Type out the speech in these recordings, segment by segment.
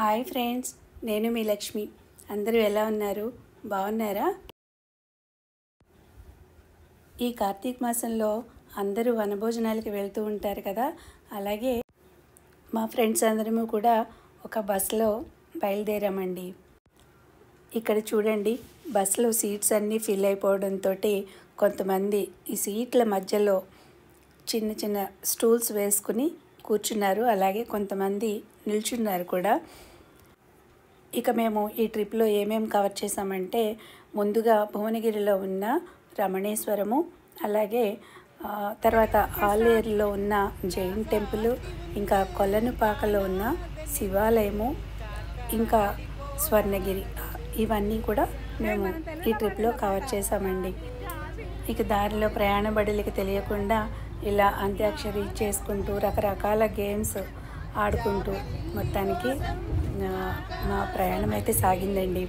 Hi friends, నేను మీ లక్ష్మి. అందరూ ఎలా ఉన్నారు? బాగున్నారా? ఈ కార్తీక మాసంలో అందరూ వనభోజనాలకి వెళ్తూ ఉంటారు కదా. అలాగే మా ఫ్రెండ్స్ అందరము కూడా ఒక బస్సులో బయలుదేరామండి. ఇక్కడ చూడండి, బస్సులో సీట్స్ అన్నీ ఫిల్ అయిపోవడంతో కొంతమంది ఈ సీట్ల మధ్యలో చిన్న చిన్న స్టూల్స్ వేసుకుని కూర్చున్నారు. అలాగే కొంతమంది నిల్చున్నారు కూడా. ఇక మేము ఈ ట్రిప్లో ఏమేమి కవర్ చేసామంటే, ముందుగా భువనగిరిలో ఉన్న రమణేశ్వరము, అలాగే తర్వాత ఆలేరులో ఉన్న జైన్ టెంపుల్, ఇంకా కొల్లనుపాకలో ఉన్న శివాలయము, ఇంకా స్వర్ణగిరి, ఇవన్నీ కూడా మేము ఈ ట్రిప్లో కవర్ చేసామండి. ఇక దారిలో ప్రయాణ బడులకి తెలియకుండా ఇలా అంత్యాక్షరి చేసుకుంటూ రకరకాల గేమ్స్ ఆడుకుంటూ మొత్తానికి మా ప్రయాణం అయితే సాగిందండి.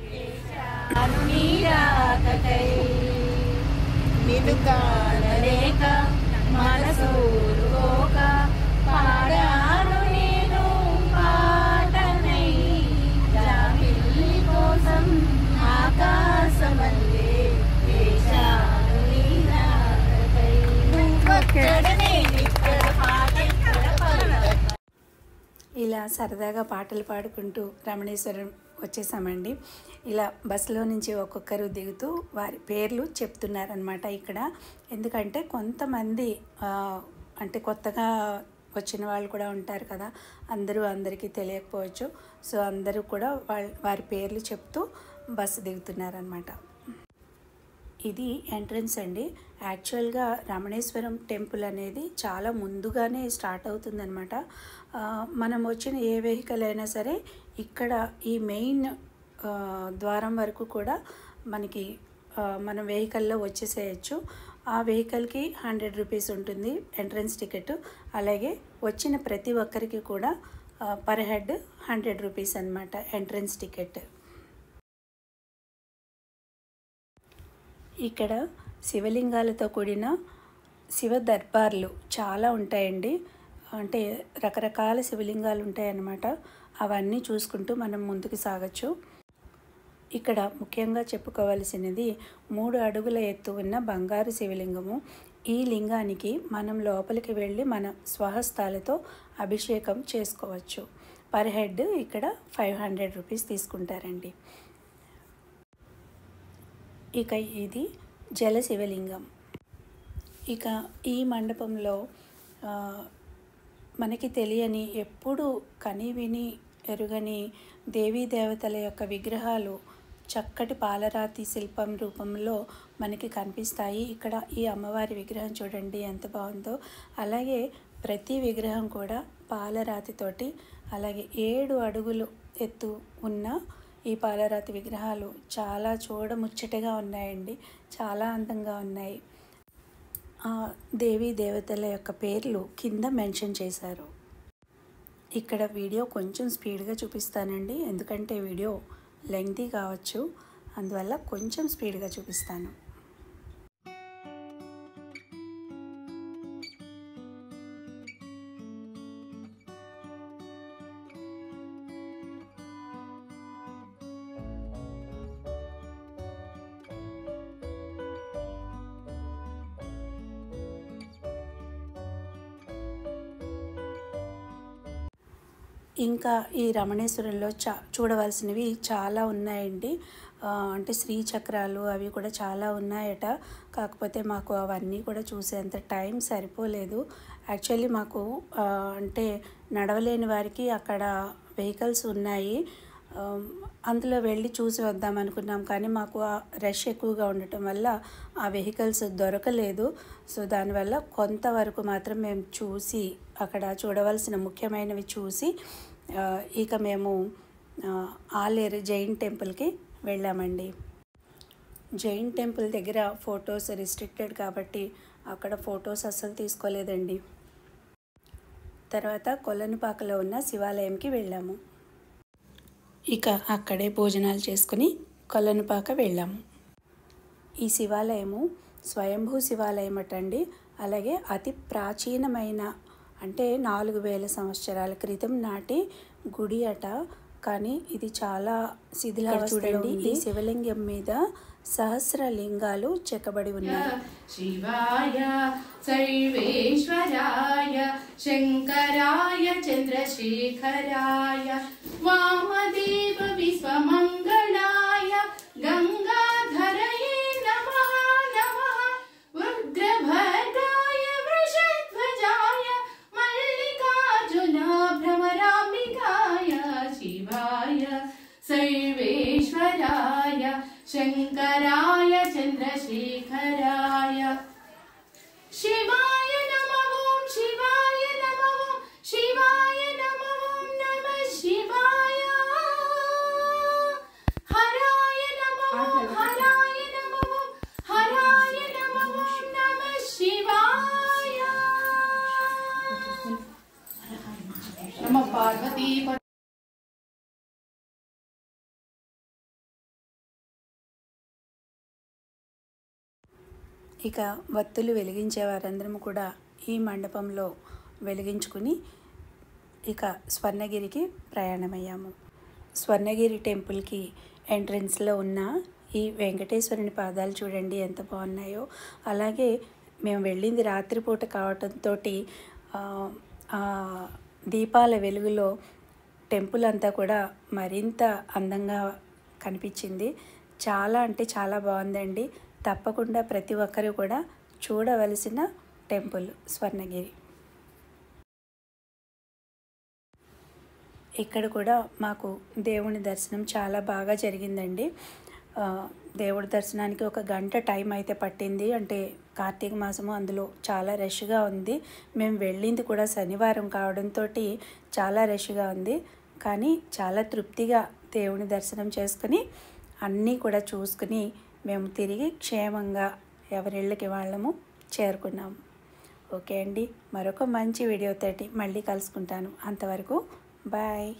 ఇలా సరదాగా పాటలు పాడుకుంటూ రమణేశ్వరం వచ్చేసామండి. ఇలా బస్సులో నుంచి ఒక్కొక్కరు దిగుతూ వారి పేర్లు చెప్తున్నారనమాట ఇక్కడ. ఎందుకంటే కొంతమంది అంటే కొత్తగా వచ్చిన వాళ్ళు కూడా ఉంటారు కదా, అందరికీ తెలియకపోవచ్చు. సో అందరూ కూడా వారి పేర్లు చెప్తూ బస్సు దిగుతున్నారనమాట. ఇది ఎంట్రన్స్ అండి. యాక్చువల్గా రమణేశ్వరం టెంపుల్ అనేది చాలా ముందుగానే స్టార్ట్ అవుతుందన్నమాట. మనం వచ్చిన ఏ వెహికల్ అయినా సరే ఇక్కడ ఈ మెయిన్ ద్వారం వరకు కూడా మనకి మన వెహికల్లో వచ్చేసేయచ్చు. ఆ వెహికల్కి 100 రూపీస్ ఉంటుంది ఎంట్రన్స్ టికెట్. అలాగే వచ్చిన ప్రతి ఒక్కరికి కూడా పర్ హెడ్ 100 రూపీస్ అన్నమాట ఎంట్రన్స్ టికెట్. ఇక్కడ శివలింగాలతో కూడిన శివ దర్బార్లు చాలా ఉంటాయండి. అంటే రకరకాల శివలింగాలు ఉంటాయన్నమాట. అవన్నీ చూసుకుంటూ మనం ముందుకు సాగచ్చు. ఇక్కడ ముఖ్యంగా చెప్పుకోవాల్సినది 3 అడుగుల ఎత్తు ఉన్న బంగారు శివలింగము. ఈ లింగానికి మనం లోపలికి వెళ్ళి మన స్వహస్తాలతో అభిషేకం చేసుకోవచ్చు. పర్ హెడ్ ఇక్కడ 500 రూపీస్ తీసుకుంటారండి. ఇక ఇది జల శివలింగం. ఇక ఈ మండపంలో మనకి తెలియని, ఎప్పుడు కని విని ఎరుగని దేవీ దేవతల యొక్క విగ్రహాలు చక్కటి పాలరాతి శిల్పం రూపంలో మనకి కనిపిస్తాయి. ఇక్కడ ఈ అమ్మవారి విగ్రహం చూడండి ఎంత బాగుందో. అలాగే ప్రతి విగ్రహం కూడా పాలరాతితోటి, అలాగే 7 అడుగులు ఎత్తు ఉన్న ఈ పాలరాతి విగ్రహాలు చాలా చూడముచ్చటగా ఉన్నాయండి. చాలా అందంగా ఉన్నాయి. దేవీ దేవతల యొక్క పేర్లు కింద మెన్షన్ చేశారు. ఇక్కడ వీడియో కొంచెం స్పీడ్గా చూపిస్తానండి, ఎందుకంటే వీడియో లెంగ్తీ కావచ్చు, అందువల్ల కొంచెం స్పీడ్గా చూపిస్తాను. ఇంకా ఈ రమణేశ్వరంలో చూడవలసినవి చాలా ఉన్నాయండి. అంటే శ్రీచక్రాలు అవి కూడా చాలా ఉన్నాయట. కాకపోతే మాకు అవన్నీ కూడా చూసేంత టైం సరిపోలేదు. యాక్చువల్లీ మాకు అంటే నడవలేని వారికి అక్కడ వెహికల్స్ ఉన్నాయి, అందులో వెళ్ళి చూసి వద్దాం అనుకున్నాం. కానీ మాకు రష్ ఎక్కువగా ఉండటం వల్ల ఆ వెహికల్స్ దొరకలేదు. సో దానివల్ల కొంతవరకు మాత్రం మేము చూసి, అక్కడ చూడవలసిన ముఖ్యమైనవి చూసి ఇక మేము ఆలేరు జైన్ టెంపుల్కి వెళ్ళామండి. జైన్ టెంపుల్ దగ్గర ఫొటోస్ రిస్ట్రిక్టెడ్ కాబట్టి అక్కడ ఫొటోస్ అస్సలు తీసుకోలేదండి. తర్వాత కొల్లనుపాకలో ఉన్న శివాలయంకి వెళ్ళాము. ఇక అక్కడే భోజనాలు చేసుకుని కొల్లనుపాక వెళ్ళాము. ఈ శివాలయము స్వయంభూ శివాలయం అటండి. అలాగే అతి ప్రాచీనమైన, అంటే 4000 సంవత్సరాల క్రితం నాటి గుడి అట. కానీ ఇది చాలా శిథిలావస్థలో ఉంది. ఈ శివలింగం మీద సహస్రలింగాలు చెక్కబడి ఉన్నాయి. శివాయ సర్వేశ్వరాయ శంకరాయ చంద్రశేఖరాయ వామదేవ విశ్వమంగళాయ గంగాధరయే నమః నమః రుద్రభద్రాయ వృషధ్వజాయ మల్లికార్జున భ్రమరాంబికాయ శివాయ సర్వేశ్వరాయ శంకరాయ చంద్రశేఖరాయ శివాయ నమః ఓం శివాయ నమః ఓం శివాయ నమః ఓం నమః శివాయ హరాయ నమః ఓం హరాయ నమః ఓం హరాయ నమః ఓం నమః శివాయ నమః పార్వతీ ఇక వత్తులు వెలిగించే వారందరం కూడా ఈ మండపంలో వెలిగించుకుని ఇక స్వర్ణగిరికి ప్రయాణమయ్యాము. స్వర్ణగిరి టెంపుల్కి ఎంట్రన్స్లో ఉన్న ఈ వెంకటేశ్వరుని పాదాలు చూడండి ఎంత బాగున్నాయో. అలాగే మేము వెళ్ళింది రాత్రిపూట కావడంతో దీపాల వెలుగులో టెంపుల్ అంతా కూడా మరింత అందంగా కనిపించింది. చాలా అంటే చాలా బాగుందండి. తప్పకుండా ప్రతి ఒక్కరు కూడా చూడవలసిన టెంపుల్ స్వర్ణగిరి. ఇక్కడ కూడా మాకు దేవుని దర్శనం చాలా బాగా జరిగిందండి. దేవుడి దర్శనానికి 1 గంట టైం అయితే పట్టింది. అంటే కార్తీక మాసము, అందులో చాలా రష్గా ఉంది. మేము వెళ్ళింది కూడా శనివారం కావడంతో చాలా రష్గా ఉంది. కానీ చాలా తృప్తిగా దేవుని దర్శనం చేసుకుని అన్నీ కూడా చూసుకుని మేము తిరిగి క్షేమంగా ఎవరిళ్ళకి వాళ్ళము చేరుకున్నాము. ఓకే అండి, మరొక మంచి వీడియోతోటి మళ్ళీ కలుసుకుంటాను. అంతవరకు బాయ్.